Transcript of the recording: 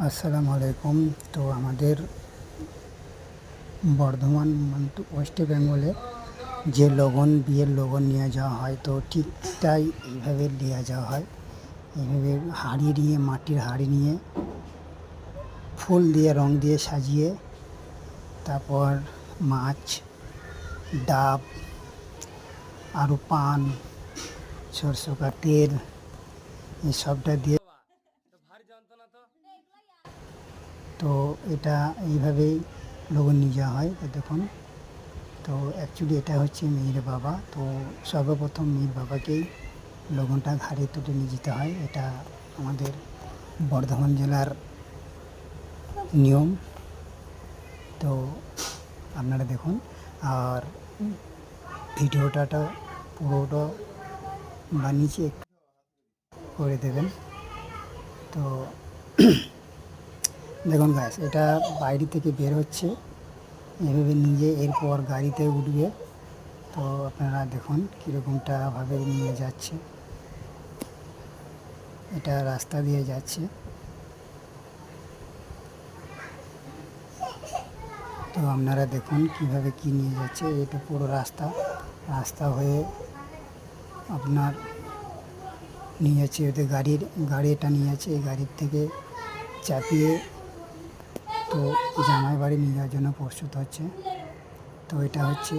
আসসালামু আলাইকুম। তো আমাদের বর্ধমান ওয়েস্ট বেঙ্গলে যে বিয়ের লগন নিয়ে যাওয়া হয়, তো ঠিক তাই এইভাবে নিয়ে যাওয়া হয়। এইভাবে হাঁড়ি নিয়ে, মাটির হাঁড়ি নিয়ে ফুল দিয়ে রং দিয়ে সাজিয়ে, তারপর মাছ, ডাব, আরও পান, সরষে তেল এইসবটা দিয়ে, তো এটা এইভাবেই লগন নিয়ে যাওয়া হয়। তো দেখুন, তো অ্যাকচুয়ালি এটা হচ্ছে মেয়ের বাবা। তো সর্বপ্রথম মেয়ের বাবাকেই লগনটা ঘাড়ে তুলে নিয়ে যেতে হয়। এটা আমাদের বর্ধমান জেলার নিয়ম। তো আপনারা দেখুন আর ভিডিওটা পুরোটা বানিয়েছি, একটু করে দেবেন। তো দেখুন গাইস, এটা বাইরে থেকে বের হচ্ছে, এভাবে নিজে এরপর গাড়িতে উঠবে। তো আপনারা দেখুন কীরকমটাভাবে নিয়ে যাচ্ছে, এটা রাস্তা দিয়ে যাচ্ছে। তো আপনারা দেখুন কিভাবে কি নিয়ে যাচ্ছে। এটা পুরো রাস্তা হয়ে আপনার নিয়ে যাচ্ছে। ওতে গাড়ি এটা নিয়ে যাচ্ছে, এই গাড়ির থেকে চাপিয়ে তো জামাই বাড়ি নিয়ে যাওয়ার জন্য প্রস্তুত হচ্ছে। তো এটা হচ্ছে